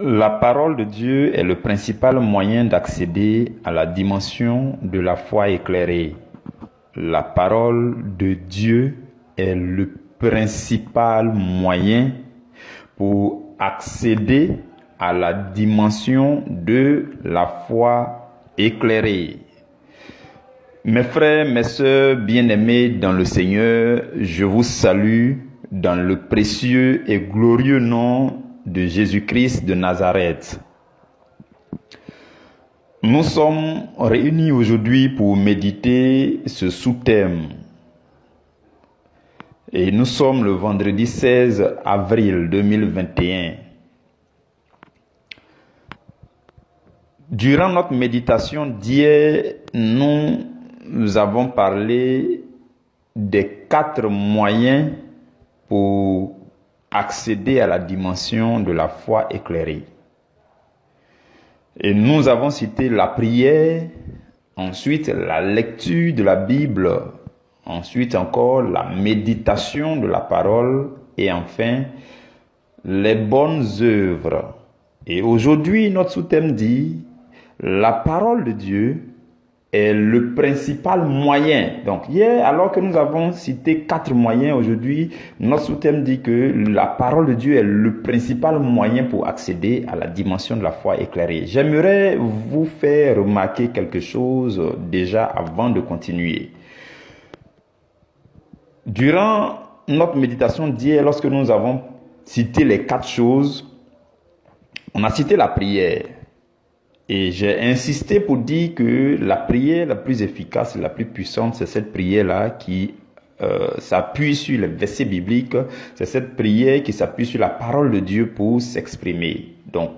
La parole de Dieu est le principal moyen d'accéder à la dimension de la foi éclairée. La parole de Dieu est le principal moyen pour accéder à la dimension de la foi éclairée. Mes frères, mes sœurs bien-aimés dans le Seigneur, je vous salue dans le précieux et glorieux nom de Jésus-Christ de Nazareth. Nous sommes réunis aujourd'hui pour méditer ce sous-thème. Et nous sommes le vendredi 16 avril 2021. Durant notre méditation d'hier, nous avons parlé des 4 moyens pour accéder à la dimension de la foi éclairée. Et nous avons cité la prière, ensuite la lecture de la Bible, ensuite encore la méditation de la parole et enfin les bonnes œuvres. Et aujourd'hui, notre sous-thème dit la parole de Dieu est le principal moyen. Donc hier, alors que nous avons cité 4 moyens, aujourd'hui, notre sous-thème dit que la parole de Dieu est le principal moyen pour accéder à la dimension de la foi éclairée. J'aimerais vous faire remarquer quelque chose déjà avant de continuer. Durant notre méditation d'hier, lorsque nous avons cité les 4 choses, on a cité la prière. Et j'ai insisté pour dire que la prière la plus efficace et la plus puissante, c'est cette prière-là qui s'appuie sur les versets bibliques. C'est cette prière qui s'appuie sur la parole de Dieu pour s'exprimer. Donc,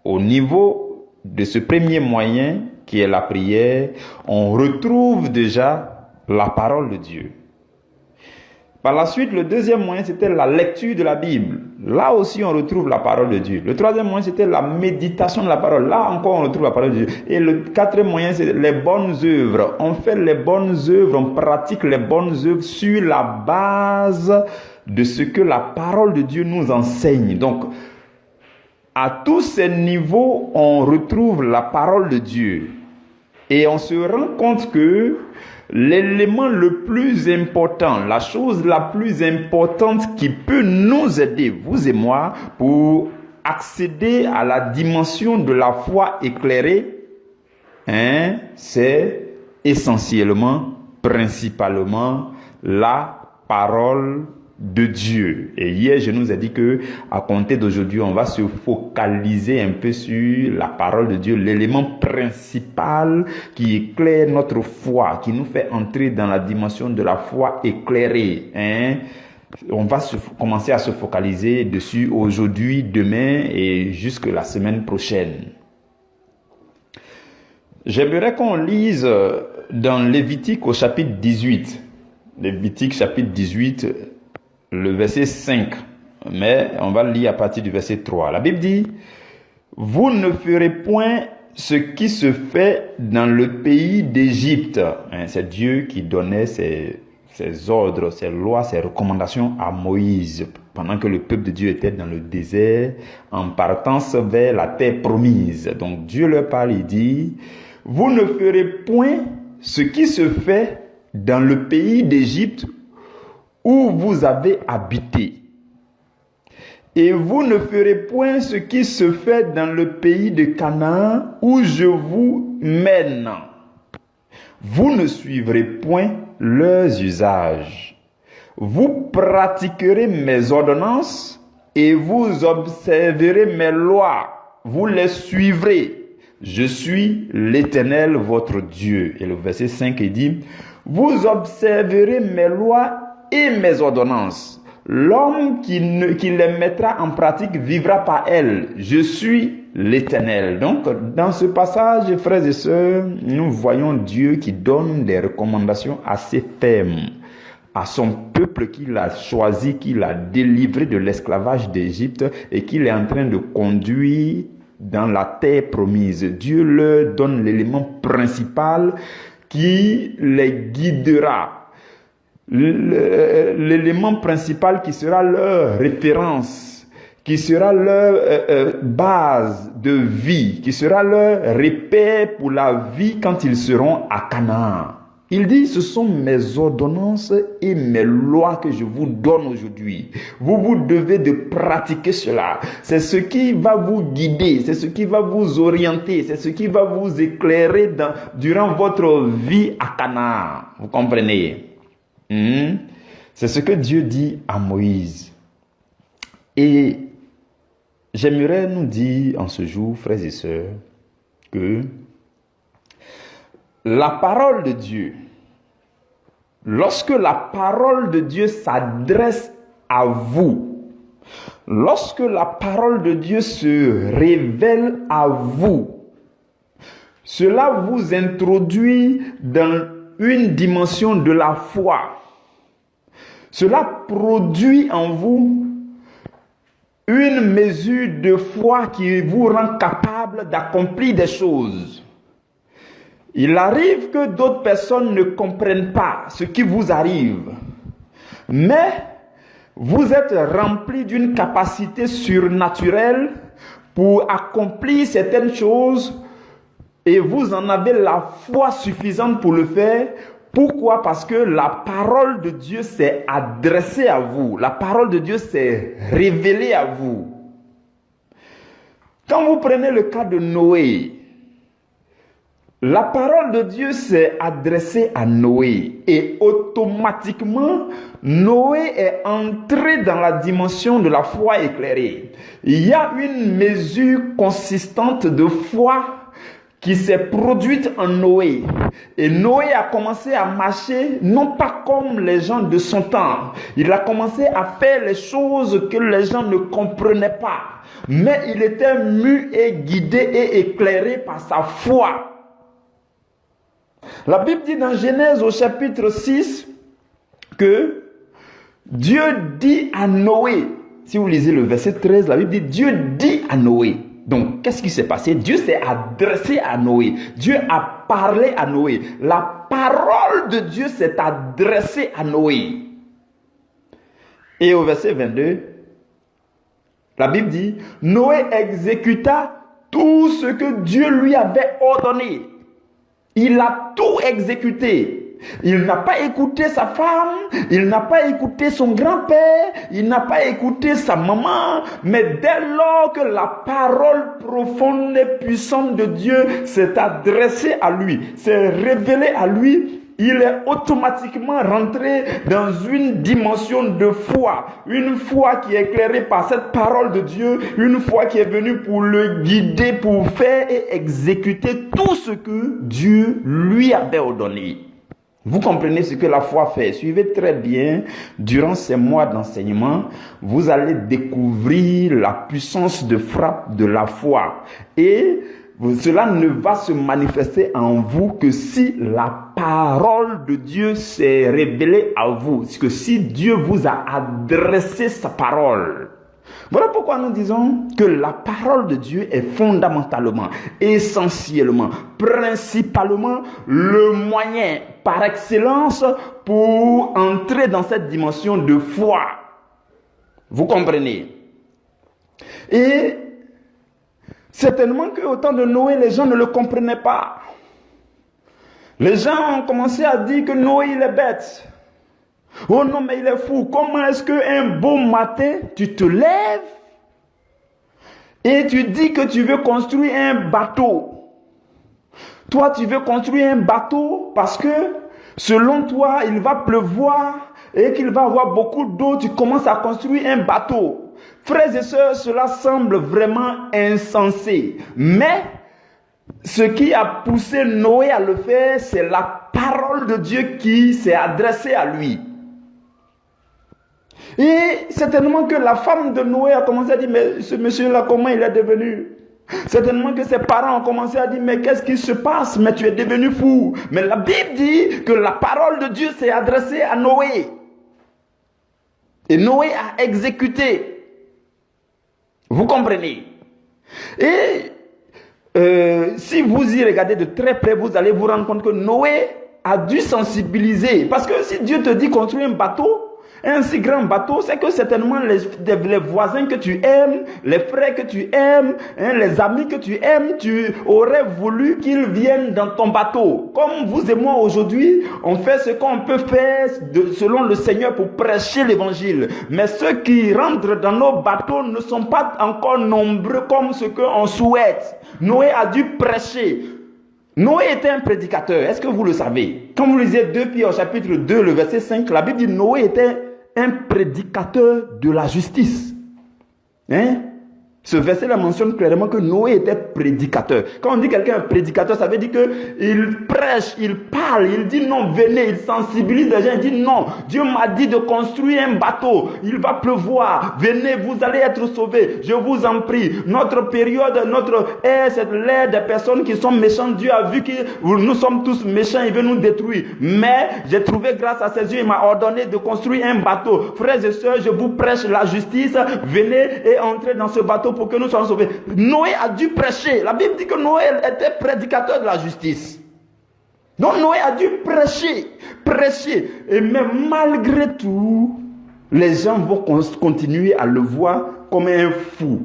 au niveau de ce premier moyen, qui est la prière, on retrouve déjà la parole de Dieu. Par la suite, le deuxième moyen, c'était la lecture de la Bible. Là aussi, on retrouve la parole de Dieu. Le troisième moyen, c'était la méditation de la parole. Là encore, on retrouve la parole de Dieu. Et le quatrième moyen, c'est les bonnes œuvres. On fait les bonnes œuvres, on pratique les bonnes œuvres sur la base de ce que la parole de Dieu nous enseigne. Donc, à tous ces niveaux, on retrouve la parole de Dieu. Et on se rend compte que l'élément le plus important, la chose la plus importante qui peut nous aider, vous et moi, pour accéder à la dimension de la foi éclairée, c'est essentiellement, principalement, la parole de Dieu. Et hier, je nous ai dit que à compter d'aujourd'hui, on va se focaliser un peu sur la parole de Dieu, l'élément principal qui éclaire notre foi, qui nous fait entrer dans la dimension de la foi éclairée. On va commencer à se focaliser dessus aujourd'hui, demain et jusque la semaine prochaine. J'aimerais qu'on lise dans Lévitique au chapitre 18. Lévitique chapitre 18, le verset 5, mais on va lire à partir du verset 3. La Bible dit, « Vous ne ferez point ce qui se fait dans le pays d'Égypte. » C'est Dieu qui donnait ses ordres, ses lois, ses recommandations à Moïse pendant que le peuple de Dieu était dans le désert en partance vers la terre promise. Donc Dieu leur parle, il dit, « Vous ne ferez point ce qui se fait dans le pays d'Égypte où vous avez habité. Et vous ne ferez point ce qui se fait dans le pays de Canaan où je vous mène. Vous ne suivrez point leurs usages. Vous pratiquerez mes ordonnances et vous observerez mes lois. Vous les suivrez. Je suis l'Éternel, votre Dieu. » Et le verset 5 dit, « Vous observerez mes lois et mes ordonnances. L'homme qui les mettra en pratique vivra par elles. Je suis l'Éternel. » Donc, dans ce passage, frères et sœurs, nous voyons Dieu qui donne des recommandations assez fermes à son peuple qu'il a choisi, qu'il a délivré de l'esclavage d'Égypte et qu'il est en train de conduire dans la terre promise. Dieu leur donne l'élément principal qui les guidera. L'élément principal qui sera leur référence, qui sera leur base de vie, qui sera leur repère pour la vie quand ils seront à Canaan. Il dit, ce sont mes ordonnances et mes lois que je vous donne aujourd'hui. Vous devez de pratiquer cela. C'est ce qui va vous guider, c'est ce qui va vous orienter, c'est ce qui va vous éclairer durant votre vie à Canaan. Vous comprenez? C'est ce que Dieu dit à Moïse. Et j'aimerais nous dire en ce jour, frères et sœurs, que la parole de Dieu, lorsque la parole de Dieu s'adresse à vous, lorsque la parole de Dieu se révèle à vous, cela vous introduit dans une dimension de la foi. Cela produit en vous une mesure de foi qui vous rend capable d'accomplir des choses. Il arrive que d'autres personnes ne comprennent pas ce qui vous arrive, mais vous êtes rempli d'une capacité surnaturelle pour accomplir certaines choses et vous en avez la foi suffisante pour le faire. Pourquoi? Parce que la parole de Dieu s'est adressée à vous, la parole de Dieu s'est révélée à vous. Quand vous prenez le cas de Noé, la parole de Dieu s'est adressée à Noé et automatiquement, Noé est entré dans la dimension de la foi éclairée. Il y a une mesure consistante de foi qui s'est produite en Noé. Et Noé a commencé à marcher, non pas comme les gens de son temps. Il a commencé à faire les choses que les gens ne comprenaient pas. Mais il était mu et guidé et éclairé par sa foi. La Bible dit dans Genèse au chapitre 6 que Dieu dit à Noé, si vous lisez le verset 13, la Bible dit Dieu dit à Noé. Donc, qu'est-ce qui s'est passé? Dieu s'est adressé à Noé. Dieu a parlé à Noé. La parole de Dieu s'est adressée à Noé. Et au verset 22, la Bible dit, Noé exécuta tout ce que Dieu lui avait ordonné. Il a tout exécuté. Il n'a pas écouté sa femme, il n'a pas écouté son grand-père, il n'a pas écouté sa maman, mais dès lors que la parole profonde et puissante de Dieu s'est adressée à lui, s'est révélée à lui, il est automatiquement rentré dans une dimension de foi, une foi qui est éclairée par cette parole de Dieu, une foi qui est venue pour le guider, pour faire et exécuter tout ce que Dieu lui avait ordonné. Vous comprenez ce que la foi fait. Suivez très bien. Durant ces mois d'enseignement, vous allez découvrir la puissance de frappe de la foi. Et cela ne va se manifester en vous que si la parole de Dieu s'est révélée à vous. Que si Dieu vous a adressé sa parole. Voilà pourquoi nous disons que la parole de Dieu est fondamentalement, essentiellement, principalement le moyen par excellence pour entrer dans cette dimension de foi. Vous comprenez? Et certainement qu'au temps de Noé, les gens ne le comprenaient pas. Les gens ont commencé à dire que Noé, il est bête. Oh non, mais il est fou. Comment est-ce qu'un beau matin, tu te lèves et tu dis que tu veux construire un bateau? Toi, tu veux construire un bateau parce que, selon toi, il va pleuvoir et qu'il va avoir beaucoup d'eau. Tu commences à construire un bateau. Frères et sœurs, cela semble vraiment insensé. Mais, ce qui a poussé Noé à le faire, c'est la parole de Dieu qui s'est adressée à lui. Et certainement que la femme de Noé a commencé à dire, mais ce monsieur-là, comment il est devenu? Certainement que ses parents ont commencé à dire, mais qu'est-ce qui se passe? Mais tu es devenu fou. Mais la Bible dit que la parole de Dieu s'est adressée à Noé. Et Noé a exécuté. Vous comprenez? Et si vous y regardez de très près, vous allez vous rendre compte que Noé a dû sensibiliser. Parce que si Dieu te dit construire un bateau, Un si grand bateau, c'est que certainement les voisins que tu aimes, les frères que tu aimes, les amis que tu aimes, tu aurais voulu qu'ils viennent dans ton bateau. Comme vous et moi aujourd'hui, on fait ce qu'on peut faire selon le Seigneur pour prêcher l'évangile. Mais ceux qui rentrent dans nos bateaux ne sont pas encore nombreux comme ce qu'on souhaite. Noé a dû prêcher. Noé était un prédicateur. Est-ce que vous le savez? Quand vous lisez 2 Pierre au chapitre 2, le verset 5, la Bible dit Noé était un prédicateur de la justice. Ce verset-là mentionne clairement que Noé était prédicateur. Quand on dit quelqu'un est prédicateur, ça veut dire qu'il prêche, il parle, il dit non, venez, il sensibilise les gens, il dit non, Dieu m'a dit de construire un bateau, il va pleuvoir, venez, vous allez être sauvés, je vous en prie. Notre période, notre ère, c'est l'ère des personnes qui sont méchantes. Dieu a vu que nous sommes tous méchants, il veut nous détruire. Mais j'ai trouvé grâce à ses yeux, il m'a ordonné de construire un bateau. Frères et sœurs, je vous prêche la justice, venez et entrez dans ce bateau pour que nous soyons sauvés. Noé a dû prêcher. La Bible dit que Noé était prédicateur de la justice. Donc Noé a dû prêcher. Et même malgré tout, les gens vont continuer à le voir comme un fou.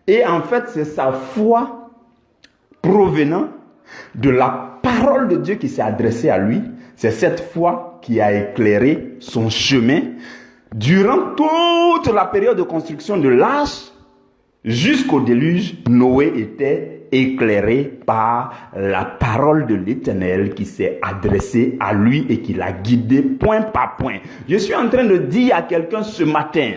Et en fait, c'est sa foi provenant de la parole de Dieu qui s'est adressée à lui. C'est cette foi qui a éclairé son chemin durant toute la période de construction de l'arche. Jusqu'au déluge, Noé était éclairé par la parole de l'Éternel qui s'est adressée à lui et qui l'a guidé point par point. Je suis en train de dire à quelqu'un ce matin,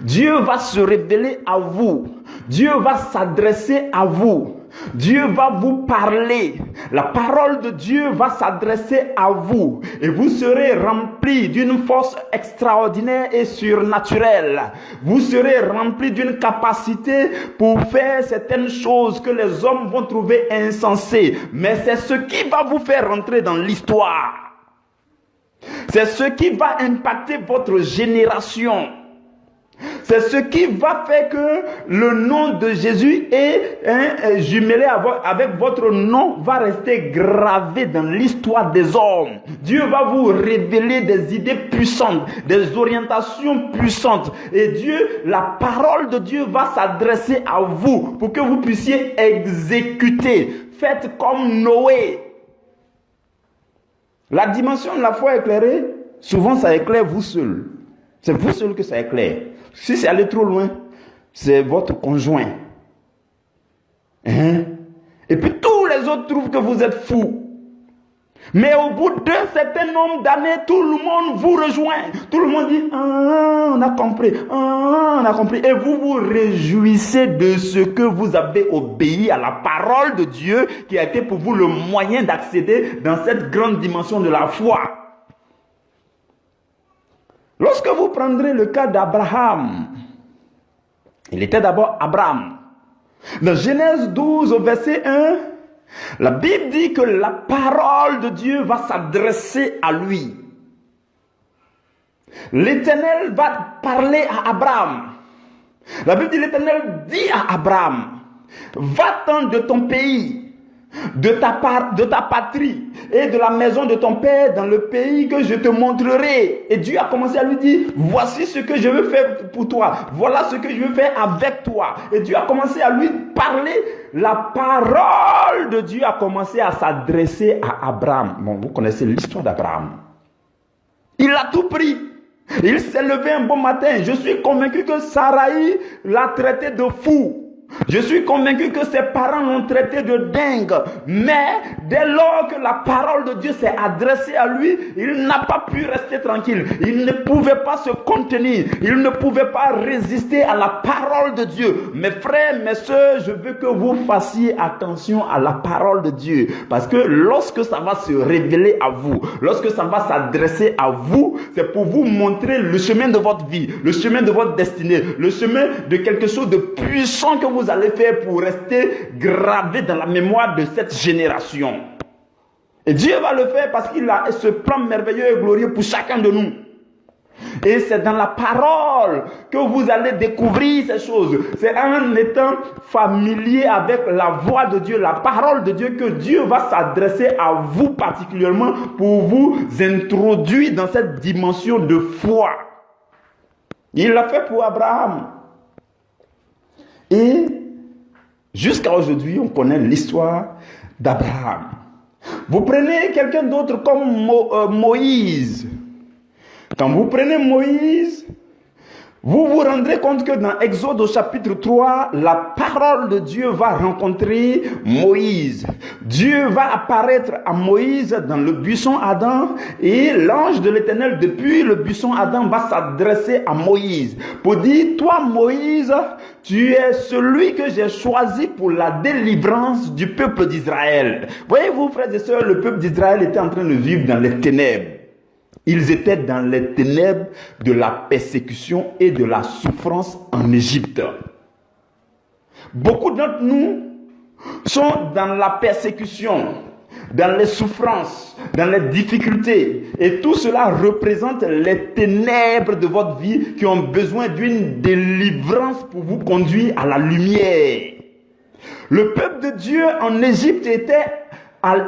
Dieu va se révéler à vous. Dieu va s'adresser à vous. Dieu va vous parler. La parole de Dieu va s'adresser à vous. Et vous serez remplis d'une force extraordinaire et surnaturelle. Vous serez remplis d'une capacité pour faire certaines choses que les hommes vont trouver insensées. Mais c'est ce qui va vous faire rentrer dans l'histoire. C'est ce qui va impacter votre génération. C'est ce qui va faire que le nom de Jésus est jumelé avec votre nom, va rester gravé dans l'histoire des hommes. Dieu va vous révéler des idées puissantes, des orientations puissantes. Et Dieu, la parole de Dieu va s'adresser à vous pour que vous puissiez exécuter. Faites comme Noé. La dimension de la foi éclairée, souvent ça éclaire vous seul. C'est vous seul que ça éclaire. Si c'est aller trop loin, c'est votre conjoint. Et puis tous les autres trouvent que vous êtes fou. Mais au bout d'un certain nombre d'années, tout le monde vous rejoint. Tout le monde dit, on a compris, on a compris. Et vous vous réjouissez de ce que vous avez obéi à la parole de Dieu qui a été pour vous le moyen d'accéder dans cette grande dimension de la foi. Lorsque vous prendrez le cas d'Abraham, il était d'abord Abraham. Dans Genèse 12 au verset 1, la Bible dit que la parole de Dieu va s'adresser à lui. L'Éternel va parler à Abraham. La Bible dit, l'Éternel dit à Abraham, va-t'en de ton pays, de ta patrie et de la maison de ton père dans le pays que je te montrerai. Et Dieu a commencé à lui dire, voici ce que je veux faire pour toi, voilà ce que je veux faire avec toi. Et Dieu a commencé à lui parler. La parole de Dieu a commencé à s'adresser à Abraham. Bon, vous connaissez l'histoire d'Abraham. Il a tout pris. Il s'est levé un bon matin. Je suis convaincu que Sarai l'a traité de fou. Je suis convaincu que ses parents l'ont traité de dingue. Mais dès lors que la parole de Dieu s'est adressée à lui, il n'a pas pu rester tranquille. Il ne pouvait pas se contenir. Il ne pouvait pas résister à la parole de Dieu. Mes frères, mes soeurs, je veux que vous fassiez attention à la parole de Dieu. Parce que lorsque ça va se révéler à vous, lorsque ça va s'adresser à vous, c'est pour vous montrer le chemin de votre vie, le chemin de votre destinée, le chemin de quelque chose de puissant que vous allez faire pour rester gravé dans la mémoire de cette génération. Et Dieu va le faire parce qu'il a ce plan merveilleux et glorieux pour chacun de nous. Et c'est dans la parole que vous allez découvrir ces choses. C'est en étant familier avec la voix de Dieu, la parole de Dieu, que Dieu va s'adresser à vous particulièrement pour vous introduire dans cette dimension de foi. Il l'a fait pour Abraham. Et jusqu'à aujourd'hui, on connaît l'histoire d'Abraham. Vous prenez quelqu'un d'autre comme Moïse. Quand vous prenez Moïse, vous vous rendrez compte que dans Exode au chapitre 3, la parole de Dieu va rencontrer Moïse. Dieu va apparaître à Moïse dans le buisson Adam et l'ange de l'Éternel depuis le buisson Adam va s'adresser à Moïse pour dire, toi Moïse, tu es celui que j'ai choisi pour la délivrance du peuple d'Israël. Voyez-vous, frères et sœurs, le peuple d'Israël était en train de vivre dans les ténèbres. Ils étaient dans les ténèbres de la persécution et de la souffrance en Égypte. Beaucoup d'entre nous sont dans la persécution, dans les souffrances, dans les difficultés. Et tout cela représente les ténèbres de votre vie qui ont besoin d'une délivrance pour vous conduire à la lumière. Le peuple de Dieu en Égypte était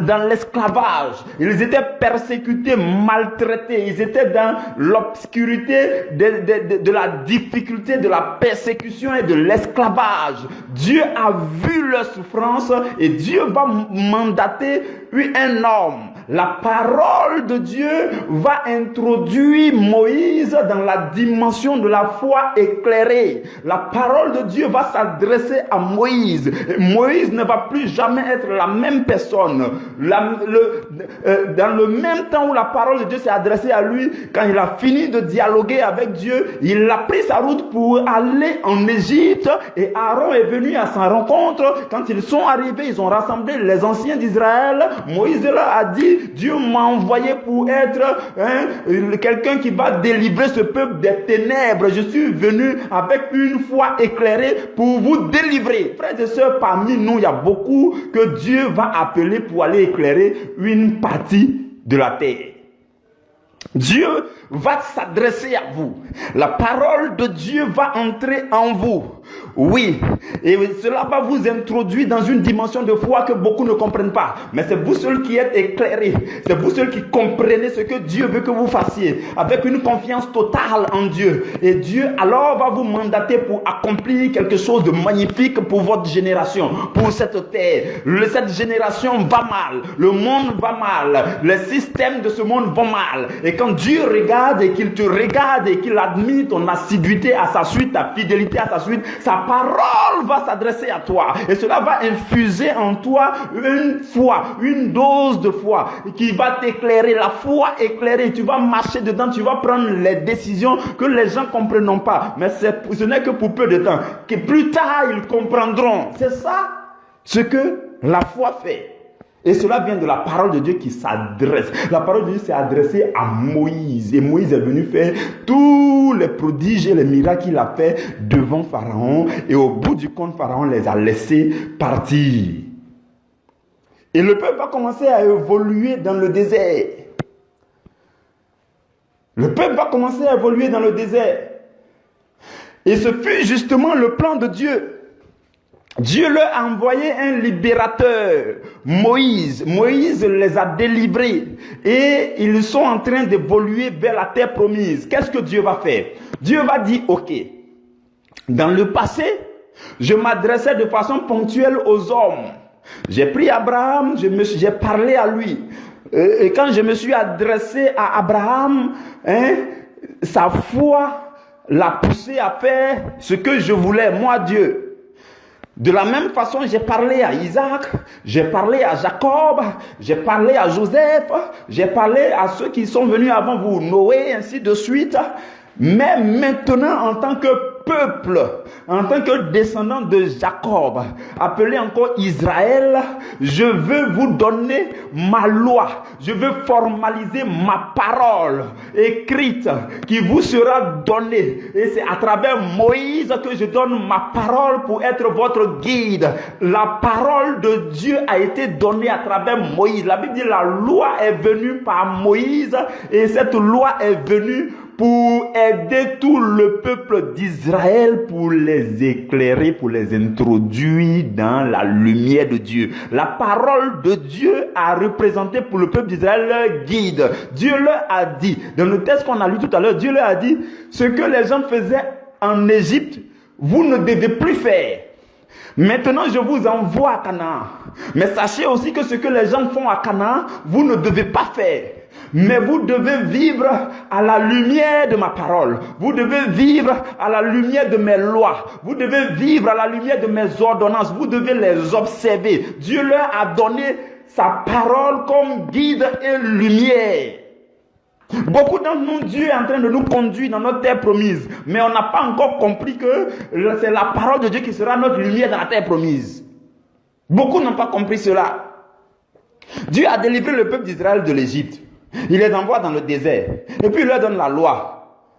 dans l'esclavage, ils étaient persécutés, maltraités, ils étaient dans l'obscurité de la difficulté, de la persécution et de l'esclavage. Dieu a vu leur souffrance et Dieu va mandater un homme. La parole de Dieu va introduire Moïse dans la dimension de la foi éclairée. La parole de Dieu va s'adresser à Moïse. Et Moïse ne va plus jamais être la même personne. Dans le même temps où la parole de Dieu s'est adressée à lui, quand il a fini de dialoguer avec Dieu, il a pris sa route pour aller en Égypte et Aaron est venu à sa rencontre. Quand ils sont arrivés, ils ont rassemblé les anciens d'Israël. Moïse leur a dit, Dieu m'a envoyé pour être quelqu'un qui va délivrer ce peuple des ténèbres. Je suis venu avec une foi éclairée pour vous délivrer. Frères et sœurs, parmi nous, il y a beaucoup que Dieu va appeler pour aller éclairer une partie de la terre. Dieu va s'adresser à vous. La parole de Dieu va entrer en vous. Oui, et cela va vous introduire dans une dimension de foi que beaucoup ne comprennent pas. Mais c'est vous seuls qui êtes éclairés. C'est vous seuls qui comprenez ce que Dieu veut que vous fassiez. Avec une confiance totale en Dieu. Et Dieu alors va vous mandater pour accomplir quelque chose de magnifique pour votre génération. Pour cette terre. Cette génération va mal. Le monde va mal. Les systèmes de ce monde vont mal. Et quand Dieu regarde et qu'il te regarde et qu'il admire ton assiduité à sa suite, ta fidélité à sa suite, sa parole va s'adresser à toi. Et cela va infuser en toi une foi, une dose de foi qui va t'éclairer. La foi éclairée, tu vas marcher dedans, tu vas prendre les décisions que les gens ne comprendront pas. Mais ce n'est que pour peu de temps. Que plus tard, ils comprendront. C'est ça ce que la foi fait. Et cela vient de la parole de Dieu qui s'adresse. La parole de Dieu s'est adressée à Moïse. Et Moïse est venu faire tous les prodiges et les miracles qu'il a fait devant Pharaon. Et au bout du compte, Pharaon les a laissés partir. Et le peuple va commencer à évoluer dans le désert. Le peuple va commencer à évoluer dans le désert. Et ce fut justement le plan de Dieu. Dieu leur a envoyé un libérateur, Moïse. Moïse les a délivrés et ils sont en train d'évoluer vers la terre promise. Qu'est-ce que Dieu va faire? Dieu va dire, ok, dans le passé, je m'adressais de façon ponctuelle aux hommes. J'ai pris Abraham, j'ai parlé à lui. Et quand je me suis adressé à Abraham, sa foi l'a poussé à faire ce que je voulais, moi Dieu. De la même façon, j'ai parlé à Isaac, j'ai parlé à Jacob, j'ai parlé à Joseph, j'ai parlé à ceux qui sont venus avant vous, Noé, ainsi de suite. Mais maintenant, en tant que peuple, en tant que descendant de Jacob, appelé encore Israël, je veux vous donner ma loi. Je veux formaliser ma parole écrite qui vous sera donnée. Et c'est à travers Moïse que je donne ma parole pour être votre guide. La parole de Dieu a été donnée à travers Moïse. La Bible dit la loi est venue par Moïse et cette loi est venue pour aider tout le peuple d'Israël, pour les éclairer, pour les introduire dans la lumière de Dieu. La parole de Dieu a représenté pour le peuple d'Israël leur guide. Dieu leur a dit, dans le texte qu'on a lu tout à l'heure, Dieu leur a dit, ce que les gens faisaient en Égypte, vous ne devez plus faire. Maintenant, je vous envoie à Canaan. Mais sachez aussi que ce que les gens font à Canaan, vous ne devez pas faire. Mais vous devez vivre à la lumière de ma parole. Vous devez vivre à la lumière de mes lois. Vous devez vivre à la lumière de mes ordonnances. Vous devez les observer. Dieu leur a donné sa parole comme guide et lumière. Beaucoup d'entre nous, Dieu est en train de nous conduire dans notre terre promise. Mais on n'a pas encore compris que c'est la parole de Dieu qui sera notre lumière dans la terre promise. Beaucoup n'ont pas compris cela. Dieu a délivré le peuple d'Israël de l'Égypte. Il les envoie dans le désert. Et puis il leur donne la loi.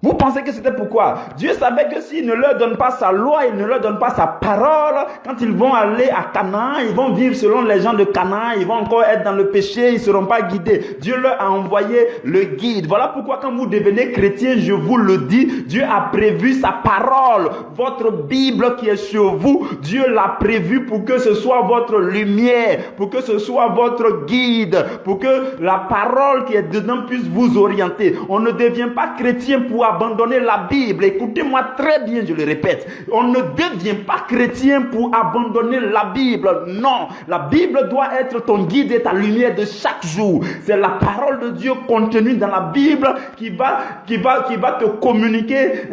Vous pensez que c'était pourquoi? Dieu savait que s'il ne leur donne pas sa loi, il ne leur donne pas sa parole, quand ils vont aller à Canaan, ils vont vivre selon les gens de Canaan, ils vont encore être dans le péché, ils ne seront pas guidés. Dieu leur a envoyé le guide. Voilà pourquoi quand vous devenez chrétien, je vous le dis, Dieu a prévu sa parole. Votre Bible qui est sur vous, Dieu l'a prévu pour que ce soit votre lumière, pour que ce soit votre guide, pour que la parole qui est dedans puisse vous orienter. On ne devient pas chrétien pour abandonner la Bible. Écoutez-moi très bien, je le répète. On ne devient pas chrétien pour abandonner la Bible. Non, la Bible doit être ton guide et ta lumière de chaque jour. C'est la parole de Dieu contenue dans la Bible qui va te communiquer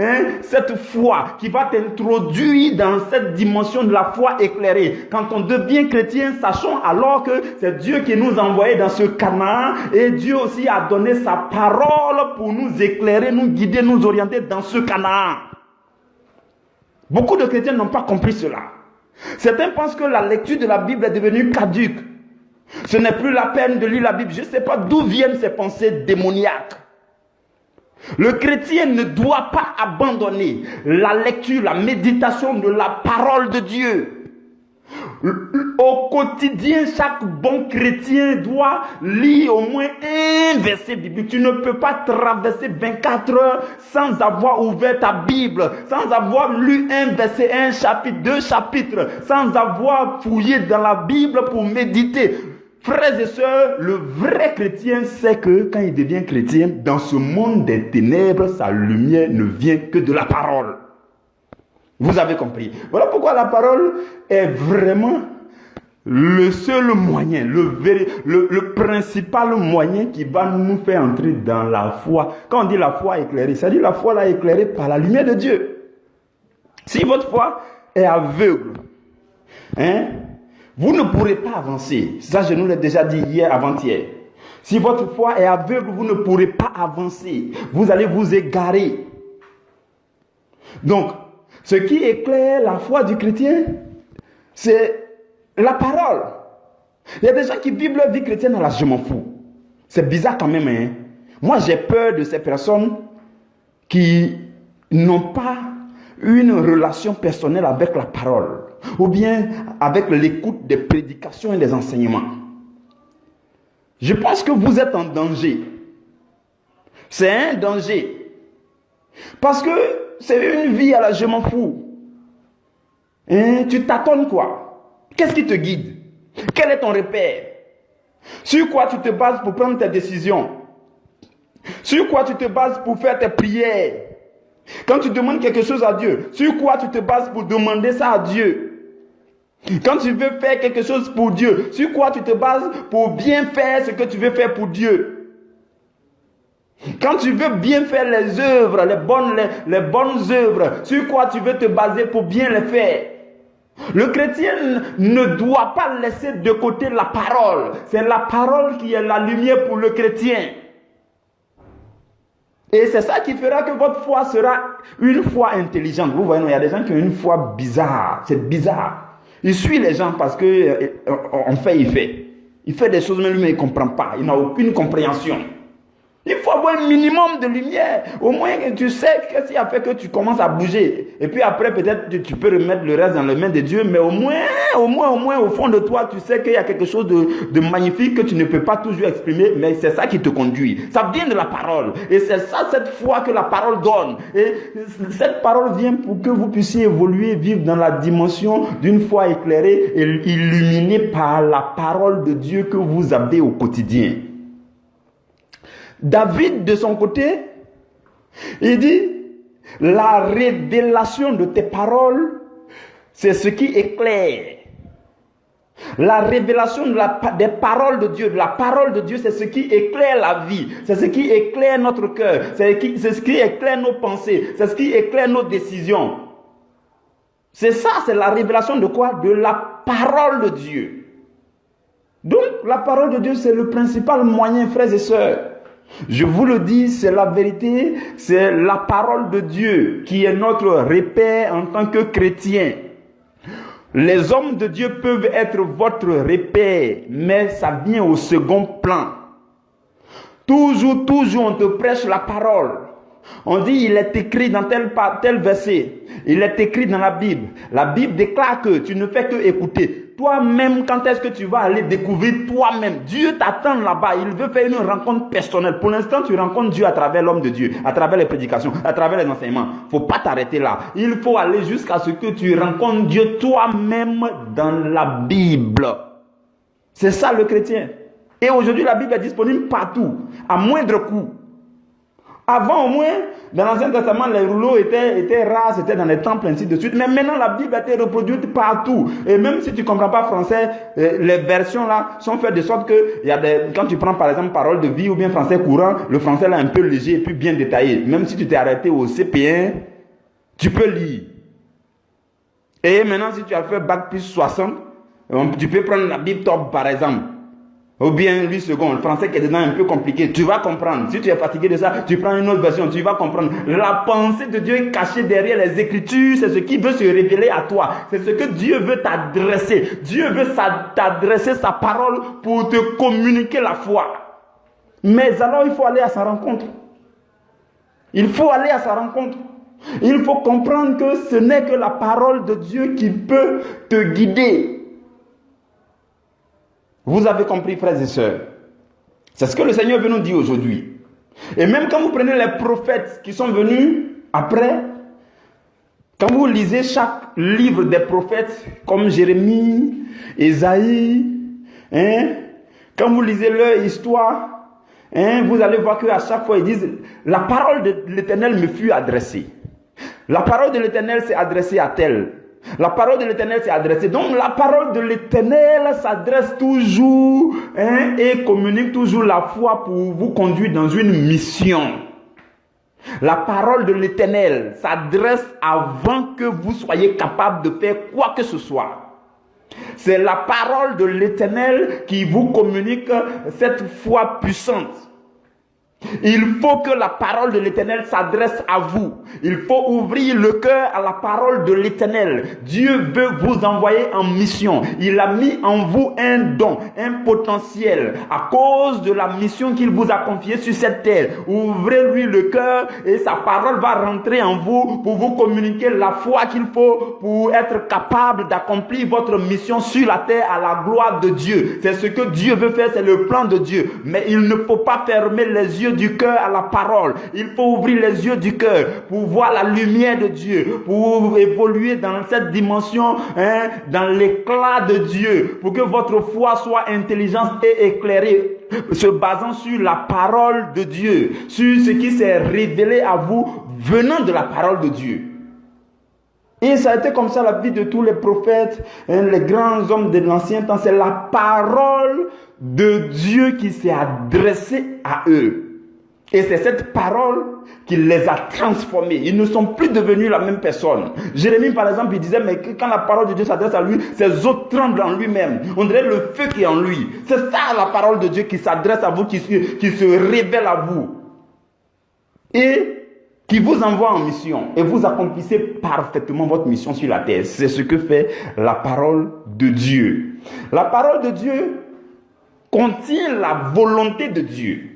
cette foi, qui va t'introduire dans cette dimension de la foi éclairée. Quand on devient chrétien, sachons alors que c'est Dieu qui nous a envoyés dans ce Canaan et Dieu aussi a donné sa parole pour nous éclairer, nous guider, nous orienter dans ce Canaan. Beaucoup de chrétiens n'ont pas compris cela. Certains pensent que la lecture de la Bible est devenue caduque. Ce n'est plus la peine de lire la Bible. Je ne sais pas d'où viennent ces pensées démoniaques. Le chrétien ne doit pas abandonner la lecture, la méditation de la parole de Dieu. Au quotidien, chaque bon chrétien doit lire au moins un verset biblique. Tu ne peux pas traverser 24 heures sans avoir ouvert ta Bible, sans avoir lu un verset, un chapitre, 2 chapitres, sans avoir fouillé dans la Bible pour méditer. Frères et sœurs, le vrai chrétien sait que quand il devient chrétien, dans ce monde des ténèbres, sa lumière ne vient que de la parole. Vous avez compris. Voilà pourquoi la parole est vraiment le seul moyen, le principal moyen qui va nous faire entrer dans la foi. Quand on dit la foi éclairée, ça dit la foi là éclairée par la lumière de Dieu. Si votre foi est aveugle, vous ne pourrez pas avancer. Ça, je nous l'ai déjà dit hier, avant-hier. Si votre foi est aveugle, vous ne pourrez pas avancer. Vous allez vous égarer. Donc, ce qui éclaire la foi du chrétien, c'est la parole. Il y a des gens qui vivent leur vie chrétienne à la je m'en fous. C'est bizarre quand même. Moi, j'ai peur de ces personnes qui n'ont pas une relation personnelle avec la parole, ou bien avec l'écoute des prédications et des enseignements. Je pense que vous êtes en danger. C'est un danger. Parce que c'est une vie à la je m'en fous. Tu tâtonnes quoi? Qu'est-ce qui te guide? Quel est ton repère? Sur quoi tu te bases pour prendre tes décisions? Sur quoi tu te bases pour faire tes prières? Quand tu demandes quelque chose à Dieu, sur quoi tu te bases pour demander ça à Dieu? Quand tu veux faire quelque chose pour Dieu, sur quoi tu te bases pour bien faire ce que tu veux faire pour Dieu? Quand tu veux bien faire les œuvres, les bonnes œuvres, sur quoi tu veux te baser pour bien les faire? Le chrétien ne doit pas laisser de côté la parole. C'est la parole qui est la lumière pour le chrétien. Et c'est ça qui fera que votre foi sera une foi intelligente. Vous voyez, il y a des gens qui ont une foi bizarre. C'est bizarre. Il suit les gens parce que, en fait, il fait. Il fait des choses, mais lui, il ne comprend pas. Il n'a aucune compréhension. Il faut avoir un minimum de lumière. Au moins, tu sais qu'est-ce qui a fait que tu commences à bouger. Et puis après, peut-être tu peux remettre le reste dans les mains de Dieu. Mais au moins, au fond de toi, tu sais qu'il y a quelque chose de magnifique que tu ne peux pas toujours exprimer. Mais c'est ça qui te conduit. Ça vient de la parole. Et c'est ça, cette foi que la parole donne. Et cette parole vient pour que vous puissiez évoluer, vivre dans la dimension d'une foi éclairée et illuminée par la parole de Dieu que vous avez au quotidien. David, de son côté, il dit, la révélation de tes paroles, c'est ce qui éclaire. La révélation des paroles de Dieu, de la parole de Dieu, c'est ce qui éclaire la vie. C'est ce qui éclaire notre cœur. C'est ce qui éclaire nos pensées. C'est ce qui éclaire nos décisions. C'est ça, c'est la révélation de quoi? De la parole de Dieu. Donc, la parole de Dieu, c'est le principal moyen, frères et sœurs. Je vous le dis, c'est la vérité, c'est la parole de Dieu qui est notre repère en tant que chrétien. Les hommes de Dieu peuvent être votre repère, mais ça vient au second plan. Toujours, on te prêche la parole. On dit, il est écrit dans tel verset, il est écrit dans la Bible. La Bible déclare que tu ne fais que écouter. Toi-même, quand est-ce que tu vas aller découvrir toi-même? Dieu t'attend là-bas, il veut faire une rencontre personnelle. Pour l'instant, tu rencontres Dieu à travers l'homme de Dieu, à travers les prédications, à travers les enseignements. Il ne faut pas t'arrêter là. Il faut aller jusqu'à ce que tu rencontres Dieu toi-même dans la Bible. C'est ça le chrétien. Et aujourd'hui, la Bible est disponible partout, à moindre coût. Avant, au moins, dans l'Ancien Testament, les rouleaux étaient rares, c'était dans les temples, ainsi de suite. Mais maintenant, la Bible a été reproduite partout. Et même si tu ne comprends pas français, les versions là sont faites de sorte que, quand tu prends par exemple parole de vie ou bien français courant, le français là est un peu léger et puis bien détaillé. Même si tu t'es arrêté au CP1, tu peux lire. Et maintenant, si tu as fait bac plus 60, tu peux prendre la Bible top par exemple. Ou bien 8 secondes, le français qui est dedans un peu compliqué, tu vas comprendre. Si tu es fatigué de ça, tu prends une autre version, tu vas comprendre. La pensée de Dieu est cachée derrière les Écritures, c'est ce qui veut se révéler à toi. C'est ce que Dieu veut t'adresser. Dieu veut t'adresser sa parole pour te communiquer la foi. Mais alors, il faut aller à sa rencontre. Il faut aller à sa rencontre. Il faut comprendre que ce n'est que la parole de Dieu qui peut te guider. Vous avez compris, frères et sœurs. C'est ce que le Seigneur veut nous dire aujourd'hui. Et même quand vous prenez les prophètes qui sont venus après, quand vous lisez chaque livre des prophètes, comme Jérémie, Ésaïe, quand vous lisez leur histoire, vous allez voir qu'à chaque fois ils disent, la parole de l'Éternel me fut adressée. La parole de l'Éternel s'est adressée à tel. La parole de l'Éternel s'est adressée. Donc la parole de l'Éternel s'adresse toujours et communique toujours la foi pour vous conduire dans une mission. La parole de l'Éternel s'adresse avant que vous soyez capable de faire quoi que ce soit. C'est la parole de l'Éternel qui vous communique cette foi puissante. Il faut que la parole de l'Éternel s'adresse à vous. Il faut ouvrir le cœur à la parole de l'Éternel. Dieu veut vous envoyer en mission. Il a mis en vous un don, un potentiel à cause de la mission qu'il vous a confiée sur cette terre. Ouvrez-lui le cœur et sa parole va rentrer en vous pour vous communiquer la foi qu'il faut pour être capable d'accomplir votre mission sur la terre à la gloire de Dieu. C'est ce que Dieu veut faire, c'est le plan de Dieu. Mais il ne faut pas fermer les yeux du cœur à la parole. Il faut ouvrir les yeux du cœur pour voir la lumière de Dieu, pour évoluer dans cette dimension, dans l'éclat de Dieu, pour que votre foi soit intelligente et éclairée, se basant sur la parole de Dieu, sur ce qui s'est révélé à vous venant de la parole de Dieu. Et ça a été comme ça la vie de tous les prophètes, les grands hommes de l'ancien temps. C'est la parole de Dieu qui s'est adressée à eux. Et c'est cette parole qui les a transformés. Ils ne sont plus devenus la même personne. Jérémie, par exemple, il disait, mais quand la parole de Dieu s'adresse à lui, ses os tremblent en lui-même. On dirait le feu qui est en lui. C'est ça la parole de Dieu qui s'adresse à vous, qui se révèle à vous. Et qui vous envoie en mission. Et vous accomplissez parfaitement votre mission sur la terre. C'est ce que fait la parole de Dieu. La parole de Dieu contient la volonté de Dieu.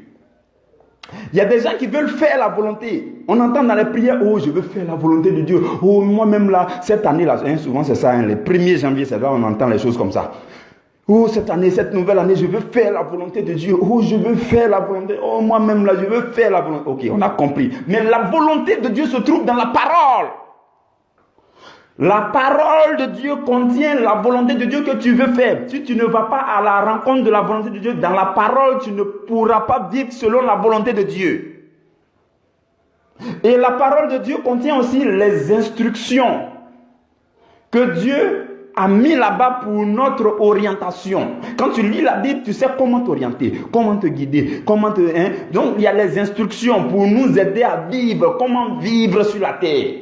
Il y a des gens qui veulent faire la volonté. On entend dans les prières, oh, je veux faire la volonté de Dieu. Oh, moi-même là, cette année-là, hein, souvent c'est ça, hein, les 1er janvier, c'est là on entend les choses comme ça. Oh, cette année, cette nouvelle année, je veux faire la volonté de Dieu. Oh, je veux faire la volonté. Oh, moi-même là, je veux faire la volonté. Ok, on a compris. Mais la volonté de Dieu se trouve dans la parole. La parole de Dieu contient la volonté de Dieu que tu veux faire. Si tu ne vas pas à la rencontre de la volonté de Dieu, dans la parole, tu ne pourras pas vivre selon la volonté de Dieu. Et la parole de Dieu contient aussi les instructions que Dieu a mis là-bas pour notre orientation. Quand tu lis la Bible, tu sais comment t'orienter, comment te guider, comment te... Hein? Donc, il y a les instructions pour nous aider à vivre, comment vivre sur la terre.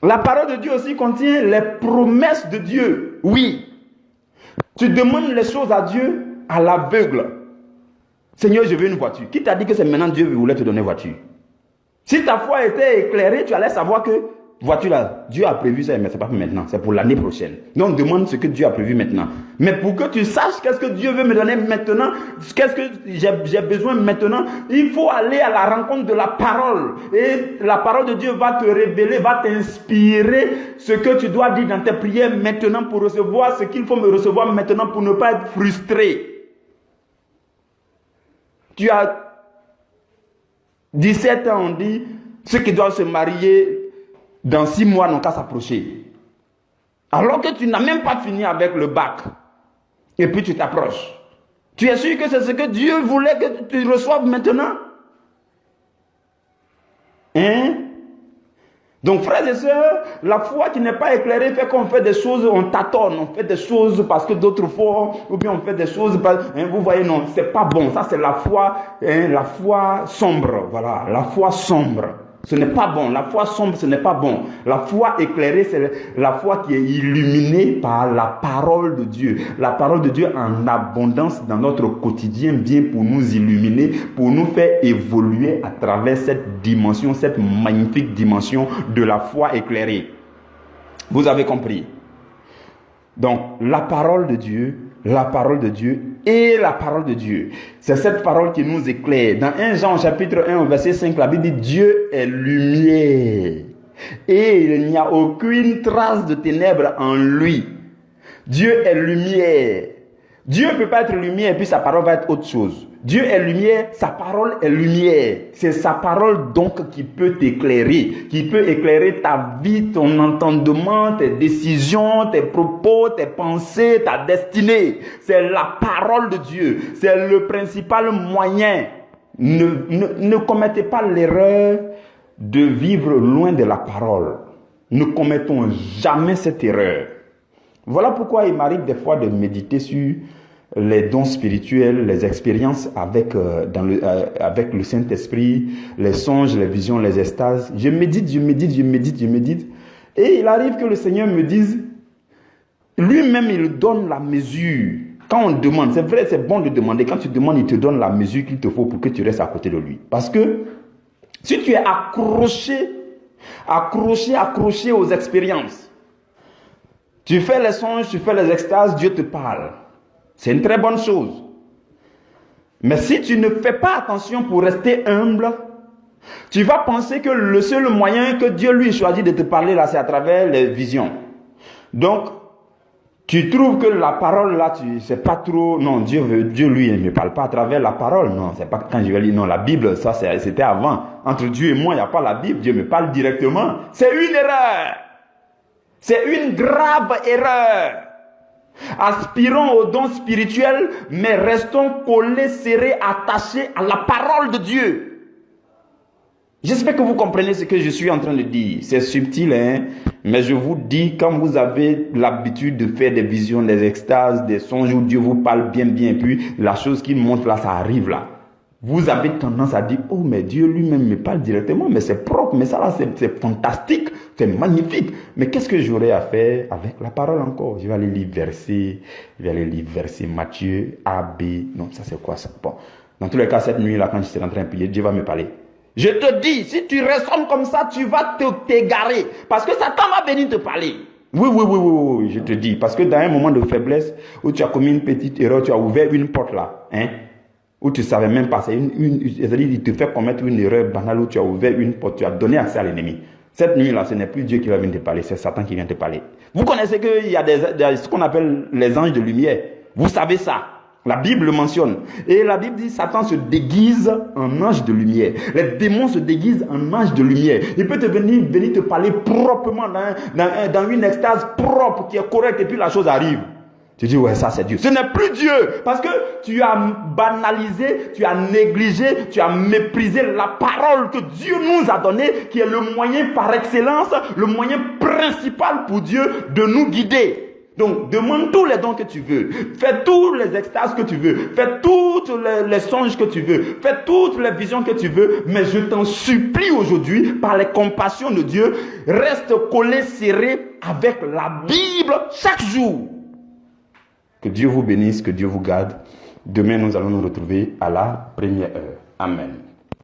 La parole de Dieu aussi contient les promesses de Dieu. Oui. Tu demandes les choses à Dieu à l'aveugle. Seigneur, je veux une voiture. Qui t'a dit que c'est maintenant Dieu voulait te donner une voiture? Si ta foi était éclairée, tu allais savoir que voiture là, Dieu a prévu ça, mais ce n'est pas pour maintenant, c'est pour l'année prochaine. Donc demande ce que Dieu a prévu maintenant. Mais pour que tu saches qu'est-ce que Dieu veut me donner maintenant, qu'est-ce que j'ai besoin maintenant, il faut aller à la rencontre de la parole. Et la parole de Dieu va te révéler, va t'inspirer ce que tu dois dire dans tes prières maintenant pour recevoir ce qu'il faut me recevoir maintenant pour ne pas être frustré. Tu as 17 ans, on dit, ceux qui doivent se marier dans 6 mois n'ont qu'à s'approcher. Alors que tu n'as même pas fini avec le bac. Et puis tu t'approches. Tu es sûr que c'est ce que Dieu voulait que tu reçoives maintenant? Hein? Donc frères et sœurs, la foi qui n'est pas éclairée fait qu'on fait des choses, on tâtonne, on fait des choses parce que d'autres font, ou bien on fait des choses, vous voyez, non, c'est pas bon. Ça c'est la foi sombre, voilà, la foi sombre. Ce n'est pas bon. La foi sombre, ce n'est pas bon. La foi éclairée, c'est la foi qui est illuminée par la parole de Dieu. La parole de Dieu en abondance dans notre quotidien vient pour nous illuminer, pour nous faire évoluer à travers cette dimension, cette magnifique dimension de la foi éclairée. Vous avez compris? Donc, la parole de Dieu et la parole de Dieu. C'est cette parole qui nous éclaire. Dans 1 Jean chapitre 1 verset 5, la Bible dit Dieu est lumière et il n'y a aucune trace de ténèbres en lui. Dieu est lumière. Dieu ne peut pas être lumière et puis sa parole va être autre chose. Dieu est lumière, sa parole est lumière. C'est sa parole donc qui peut t'éclairer, qui peut éclairer ta vie, ton entendement, tes décisions, tes propos, tes pensées, ta destinée. C'est la parole de Dieu. C'est le principal moyen. Ne commettez pas l'erreur de vivre loin de la parole. Ne commettons jamais cette erreur. Voilà pourquoi il m'arrive des fois de méditer sur les dons spirituels, les expériences avec le Saint-Esprit, les songes, les visions, les extases. Je médite. Et il arrive que le Seigneur me dise, lui-même il donne la mesure. Quand on demande, c'est vrai, c'est bon de demander. Quand tu demandes, il te donne la mesure qu'il te faut pour que tu restes à côté de lui. Parce que si tu es accroché aux expériences, tu fais les songes, tu fais les extases, Dieu te parle. C'est une très bonne chose. Mais si tu ne fais pas attention pour rester humble, tu vas penser que le seul moyen que Dieu lui choisit de te parler là, c'est à travers les visions. Donc, tu trouves que la parole là, c'est pas trop... Non, Dieu lui, il ne me parle pas à travers la parole. Non, c'est pas quand je vais lire. Non, la Bible, ça c'était avant. Entre Dieu et moi, il n'y a pas la Bible. Dieu me parle directement. C'est une erreur. C'est une grave erreur. Aspirons aux dons spirituels, mais restons collés, serrés, attachés à la parole de Dieu. J'espère que vous comprenez ce que je suis en train de dire. C'est subtil, hein? Mais je vous dis, quand vous avez l'habitude de faire des visions, des extases, des songes où Dieu vous parle bien, et puis la chose qu'il montre là, ça arrive là. Vous avez tendance à dire, oh mais Dieu lui-même me parle directement, mais c'est propre, mais ça là c'est fantastique, c'est magnifique. Mais qu'est-ce que j'aurais à faire avec la parole encore? Je vais aller lire verset Matthieu, A, B, non ça c'est quoi ça? Bon, dans tous les cas cette nuit là quand je serai en train de prier, Dieu va me parler. Je te dis, si tu ressens comme ça, tu vas t'égarer, parce que Satan va venir te parler. Oui, je te dis, parce que dans un moment de faiblesse, où tu as commis une petite erreur, tu as ouvert une porte là, hein? où tu ne savais même pas. C'est-à-dire il te fait commettre une erreur banale où tu as ouvert une porte, tu as donné accès à l'ennemi. Cette nuit-là, ce n'est plus Dieu qui va venir te parler, c'est Satan qui vient te parler. Vous connaissez qu'il y a ce qu'on appelle les anges de lumière. Vous savez ça. La Bible le mentionne. Et la Bible dit Satan se déguise en ange de lumière. Les démons se déguisent en ange de lumière. Il peut venir te parler proprement dans une extase propre qui est correcte et puis la chose arrive. Tu dis, ouais, ça c'est Dieu. Ce n'est plus Dieu. Parce que tu as banalisé, tu as négligé, tu as méprisé la parole que Dieu nous a donnée, qui est le moyen par excellence, le moyen principal pour Dieu de nous guider. Donc, demande tous les dons que tu veux. Fais tous les extases que tu veux. Fais tous les songes que tu veux. Fais toutes les visions que tu veux. Mais je t'en supplie aujourd'hui, par les compassions de Dieu, reste collé, serré avec la Bible chaque jour. Que Dieu vous bénisse, que Dieu vous garde. Demain, nous allons nous retrouver à la première heure. Amen.